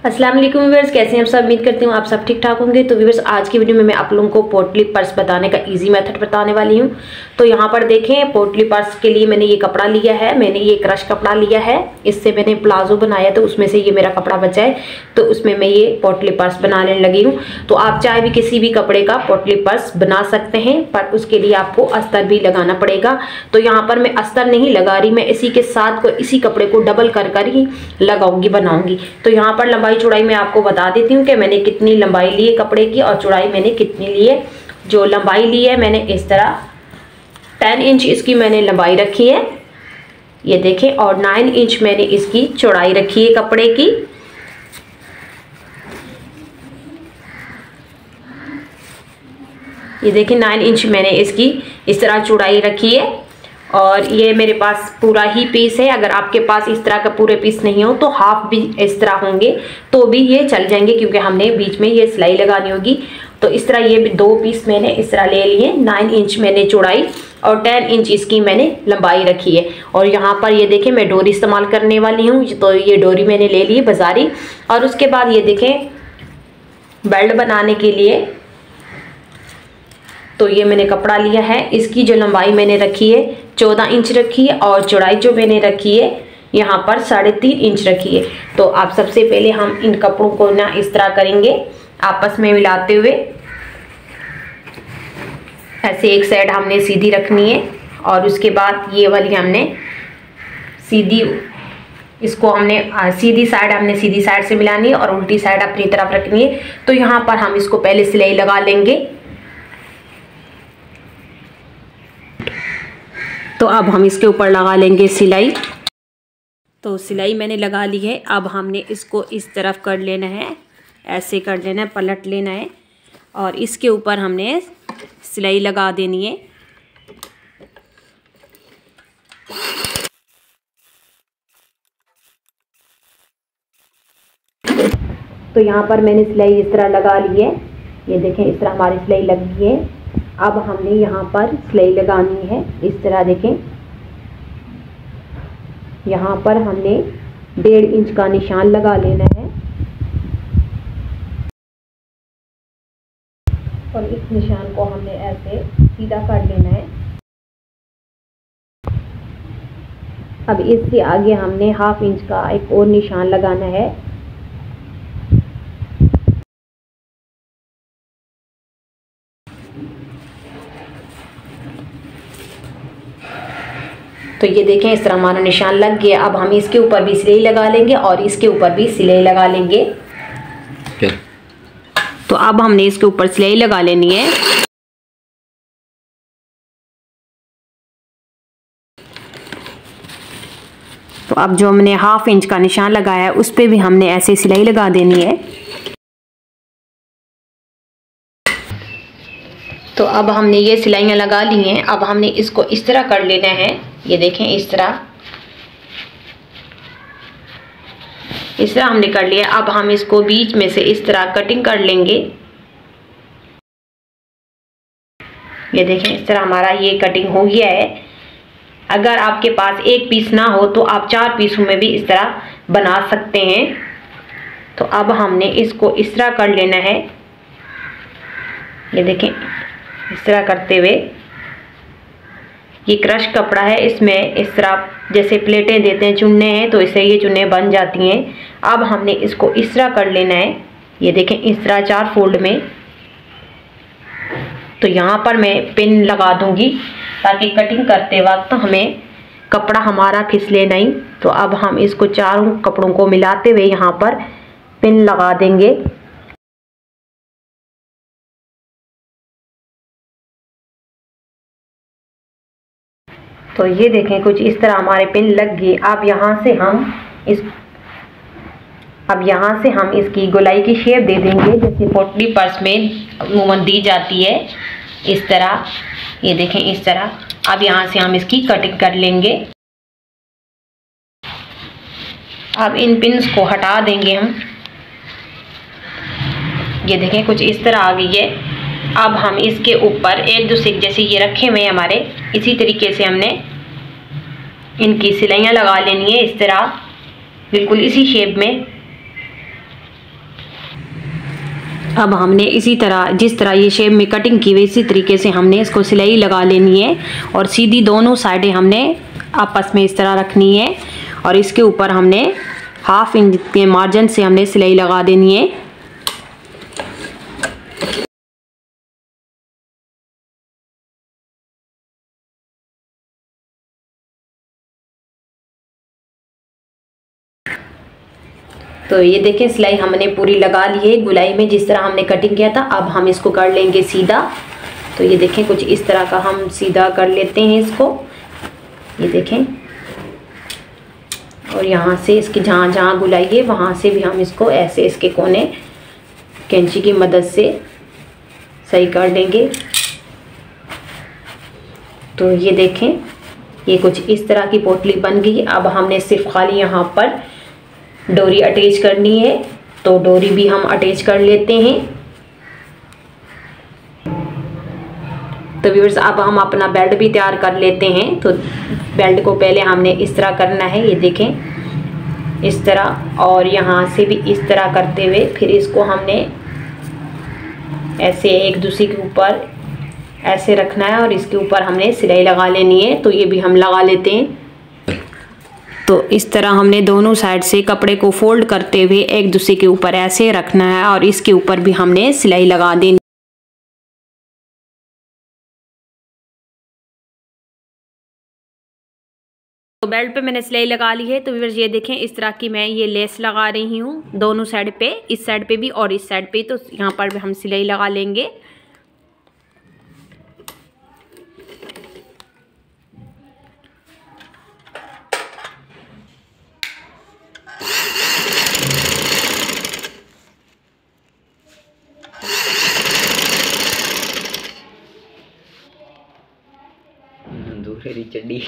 अस्सलाम वालेकुम व्यूअर्स, कैसे हैं आप सब। उम्मीद करती हूँ आप सब ठीक ठाक होंगे। तो व्यूअर्स, आज की वीडियो में मैं आप लोगों को पोटली पर्स बताने का इजी मेथड बताने वाली हूँ। तो यहाँ पर देखें, पोटली पर्स के लिए मैंने ये कपड़ा लिया है, मैंने ये क्रश कपड़ा लिया है। इससे मैंने प्लाजो बनाया तो उसमें से ये मेरा कपड़ा बचा है, तो उसमें मैं ये पोटली पर्स बनाने लगी हूँ। तो आप चाहे भी किसी भी कपड़े का पोटली पर्स बना सकते हैं, पर उसके लिए आपको अस्तर भी लगाना पड़ेगा। तो यहाँ पर मैं अस्तर नहीं लगा रही, मैं इसी के साथ को इसी कपड़े को डबल कर ही लगाऊंगी, बनाऊंगी। तो यहाँ पर लंबाई चौड़ाई मैं आपको बता देती हूँ कि मैंने कितनी लंबाई ली है कपड़े की और चौड़ाई मैंने कितनी ली है। जो लंबाई ली है मैंने इस तरह 10 इंच इसकी मैंने लंबाई रखी है, ये देखें, और 9 इंच मैंने इसकी चौड़ाई रखी है कपड़े की। ये देखिए 9 इंच मैंने इसकी इस तरह चौड़ाई रखी है। और ये मेरे पास पूरा ही पीस है। अगर आपके पास इस तरह का पूरे पीस नहीं हो तो हाफ भी इस तरह होंगे तो भी ये चल जाएंगे, क्योंकि हमने बीच में ये सिलाई लगानी होगी। तो इस तरह ये 2 पीस मैंने इस तरह ले लिए। 9 इंच मैंने चौड़ाई और 10 इंच इसकी मैंने लंबाई रखी है। और यहाँ पर ये देखें मैं डोरी इस्तेमाल करने वाली हूँ, तो ये डोरी मैंने ले ली बाजारी। और उसके बाद ये देखें बेल्ट बनाने के लिए तो ये मैंने कपड़ा लिया है। इसकी जो लंबाई मैंने रखी है 14 इंच रखी है और चौड़ाई जो मैंने रखी है यहाँ पर 3.5 इंच रखी है। तो आप सबसे पहले हम इन कपड़ों को ना इस तरह करेंगे, आपस में मिलाते हुए। ऐसे एक साइड हमने सीधी रखनी है और उसके बाद ये वाली हमने सीधी, इसको हमने सीधी साइड से मिलानी है और उल्टी साइड अपनी तरफ रखनी है। तो यहाँ पर हम इसको पहले सिलाई लगा लेंगे। तो अब हम इसके ऊपर लगा लेंगे सिलाई। तो सिलाई मैंने लगा ली है। अब हमने इसको इस तरफ कर लेना है, ऐसे कर लेना है, पलट लेना है और इसके ऊपर हमने सिलाई लगा देनी है। तो यहाँ पर मैंने सिलाई इस तरह लगा ली है, ये देखें इस तरह हमारी सिलाई लग गई है। अब हमने यहाँ पर सिलाई लगानी है इस तरह, देखें यहाँ पर हमने 1.5 इंच का निशान लगा लेना है और इस निशान को हमने ऐसे सीधा कर लेना है। अब इससे आगे हमने 1/2 इंच का एक और निशान लगाना है। तो ये देखें इस तरह हमारा निशान लग गया। अब हम इसके ऊपर भी सिलाई लगा लेंगे और इसके ऊपर भी सिलाई लगा लेंगे। तो अब हमने इसके ऊपर सिलाई लगा लेनी है। तो अब जो हमने 1/2 इंच का निशान लगाया है उस पे भी हमने ऐसे सिलाई लगा देनी है। तो अब हमने ये सिलाइयाँ लगा ली हैं। अब हमने इसको इस तरह कर लेना है, ये देखें इस तरह हमने कर लिया। अब हम इसको बीच में से इस तरह कटिंग कर लेंगे। ये देखें इस तरह हमारा ये कटिंग हो गया है। अगर आपके पास एक पीस ना हो तो आप 4 पीसों में भी इस तरह बना सकते हैं। तो अब हमने इसको इस तरह कर लेना है, ये देखें इस तरह करते हुए। ये क्रश कपड़ा है, इसमें इस तरह जैसे प्लेटें देते हैं, चुन्ने हैं, तो इससे ये चुन्ने बन जाती हैं। अब हमने इसको इस तरह कर लेना है, ये देखें इस तरह 4 फोल्ड में। तो यहाँ पर मैं पिन लगा दूंगी ताकि कटिंग करते वक्त हमें कपड़ा हमारा फिसले नहीं। तो अब हम इसको चारों कपड़ों को मिलाते हुए यहाँ पर पिन लगा देंगे। तो ये देखें कुछ इस तरह हमारे पिन लग गए। अब यहाँ से हम इसकी गोलाई की शेप दे देंगे, जैसे पोटली पर्स में अमूमन दी जाती है इस तरह, ये देखें इस तरह। अब यहाँ से हम इसकी कटिंग कर लेंगे। अब इन पिन्स को हटा देंगे हम, ये देखें कुछ इस तरह आ गई है। अब हम इसके ऊपर एक दूसरे जैसे ये रखे हुए हमारे, इसी तरीके से हमने इनकी सिलाइयाँ लगा लेनी है इस तरह, बिल्कुल इसी शेप में। अब हमने इसी तरह जिस तरह ये शेप में कटिंग की हुई इसी तरीके से हमने इसको सिलाई लगा लेनी है और सीधी दोनों साइडें हमने आपस में इस तरह रखनी है और इसके ऊपर हमने 1/2 इंच के मार्जिन से हमने सिलाई लगा देनी है। तो ये देखें सिलाई हमने पूरी लगा ली है गुलाई में जिस तरह हमने कटिंग किया था। अब हम इसको कर लेंगे सीधा। तो ये देखें कुछ इस तरह का हम सीधा कर लेते हैं इसको, ये देखें। और यहाँ से इसकी जहाँ जहाँ गुलाई है वहाँ से भी हम इसको ऐसे इसके कोने कैंची की मदद से सही कर देंगे। तो ये देखें ये कुछ इस तरह की पोटली बन गई। अब हमने सिर्फ खाली यहाँ पर डोरी अटैच करनी है, तो डोरी भी हम अटैच कर लेते हैं। तो व्यूअर्स अब हम अपना बेल्ट भी तैयार कर लेते हैं। तो बेल्ट को पहले हमने इस तरह करना है, ये देखें इस तरह, और यहाँ से भी इस तरह करते हुए फिर इसको हमने ऐसे एक दूसरे के ऊपर ऐसे रखना है और इसके ऊपर हमने सिलाई लगा लेनी है। तो ये भी हम लगा लेते हैं। तो इस तरह हमने दोनों साइड से कपड़े को फोल्ड करते हुए एक दूसरे के ऊपर ऐसे रखना है और इसके ऊपर भी हमने सिलाई लगा देनी। तो बेल्ट पे मैंने सिलाई लगा ली है। तो व्यूअर्स ये देखें इस तरह की मैं ये लेस लगा रही हूँ दोनों साइड पे, इस साइड पे भी और इस साइड पे। तो यहाँ पर भी हम सिलाई लगा लेंगे। दूसरी चड्डी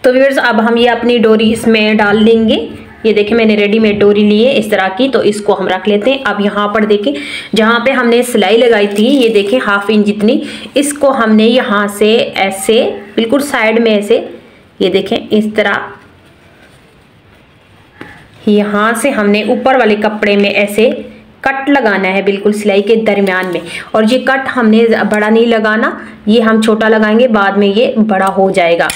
तो व्यूअर्स अब हम ये अपनी डोरी इसमें डाल देंगे। ये देखें मैंने रेडीमेड डोरी ली है इस तरह की, तो इसको हम रख लेते हैं। अब यहाँ पर देखें जहाँ पे हमने सिलाई लगाई थी, ये देखें 1/2 इंच जितनी, इसको हमने यहाँ से ऐसे बिल्कुल साइड में ऐसे, ये देखें इस तरह यहाँ से हमने ऊपर वाले कपड़े में ऐसे कट लगाना है बिल्कुल सिलाई के दरमियान में। और ये कट हमने बड़ा नहीं लगाना, ये हम छोटा लगाएंगे, बाद में ये बड़ा हो जाएगा।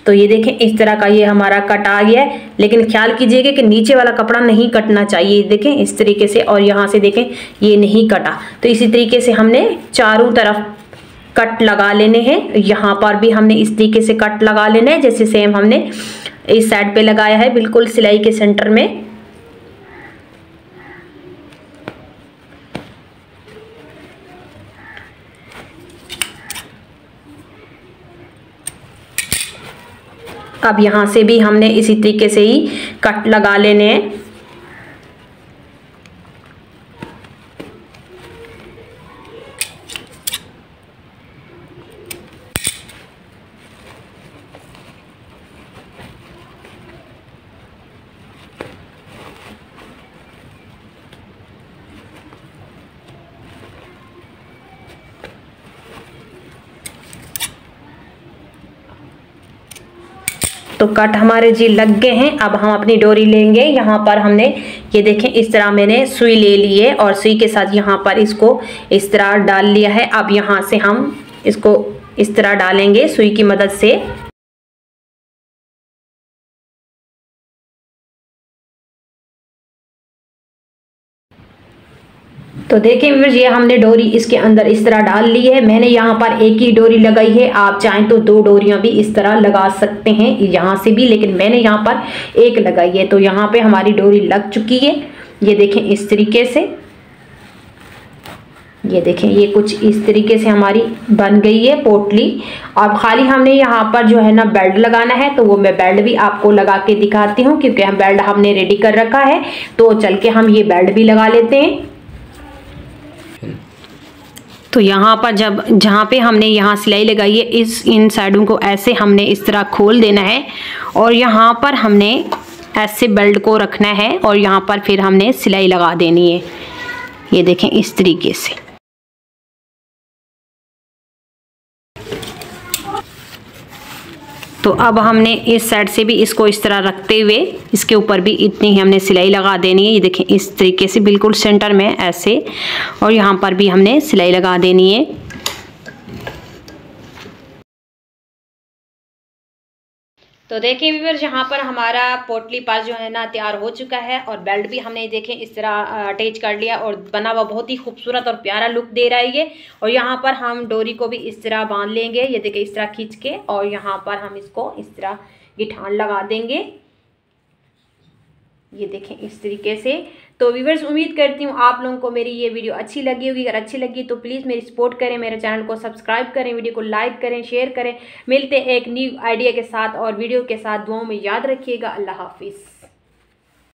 तो ये देखें इस तरह का ये हमारा कट आ गया है, लेकिन ख्याल कीजिएगा कि नीचे वाला कपड़ा नहीं कटना चाहिए। देखें इस तरीके से, और यहाँ से देखें ये नहीं कटा। तो इसी तरीके से हमने चारों तरफ कट लगा लेने हैं। यहाँ पर भी हमने इस तरीके से कट लगा लेना है जैसे सेम हमने इस साइड पे लगाया है बिल्कुल सिलाई के सेंटर में। अब यहाँ से भी हमने इसी तरीके से ही कट लगा लेने हैं। तो कट हमारे जी लग गए हैं। अब हम अपनी डोरी लेंगे। यहाँ पर हमने ये देखें इस तरह मैंने सुई ले ली है और सुई के साथ यहाँ पर इसको इस तरह डाल लिया है। अब यहाँ से हम इसको इस तरह डालेंगे सुई की मदद से। तो देखें व्यूअर्स ये हमने डोरी इसके अंदर इस तरह डाल ली है। मैंने यहाँ पर एक ही डोरी लगाई है, आप चाहें तो 2 डोरियां भी इस तरह लगा सकते हैं यहाँ से भी, लेकिन मैंने यहाँ पर एक लगाई है। तो यहाँ पे हमारी डोरी लग चुकी है। ये देखें इस तरीके से, ये देखें ये कुछ इस तरीके से हमारी बन गई है पोटली। अब खाली हमने यहाँ पर जो है ना बेल्ट लगाना है, तो वो मैं बेल्ट भी आपको लगा के दिखाती हूँ, क्योंकि हम बेल्ट हमने रेडी कर रखा है। तो चल के हम ये बेल्ट भी लगा लेते हैं। तो यहाँ पर जहाँ पे हमने यहाँ सिलाई लगाई है, इन साइडों को ऐसे हमने इस तरह खोल देना है और यहाँ पर हमने ऐसे बेल्ट को रखना है और यहाँ पर फिर हमने सिलाई लगा देनी है। ये देखें इस तरीके से। तो अब हमने इस साइड से भी इसको इस तरह रखते हुए इसके ऊपर भी इतनी ही हमने सिलाई लगा देनी है। ये देखें इस तरीके से बिल्कुल सेंटर में ऐसे, और यहाँ पर भी हमने सिलाई लगा देनी है। तो देखिए व्यूअर्स, यहाँ पर हमारा पोटली पर्स जो है ना तैयार हो चुका है और बेल्ट भी हमने देखें इस तरह अटैच कर लिया और बना हुआ बहुत ही खूबसूरत और प्यारा लुक दे रहा है ये। और यहाँ पर हम डोरी को भी इस तरह बांध लेंगे, ये देखिए इस तरह खींच के, और यहाँ पर हम इसको इस तरह गिठान लगा देंगे। ये देखें इस तरीके से। तो व्यूअर्स, उम्मीद करती हूँ आप लोगों को मेरी ये वीडियो अच्छी लगी होगी। अगर अच्छी लगी तो प्लीज़ मेरी सपोर्ट करें, मेरे चैनल को सब्सक्राइब करें, वीडियो को लाइक करें, शेयर करें। मिलते हैं एक न्यू आइडिया के साथ और वीडियो के साथ। दुआओं में याद रखिएगा। अल्लाह हाफिज़।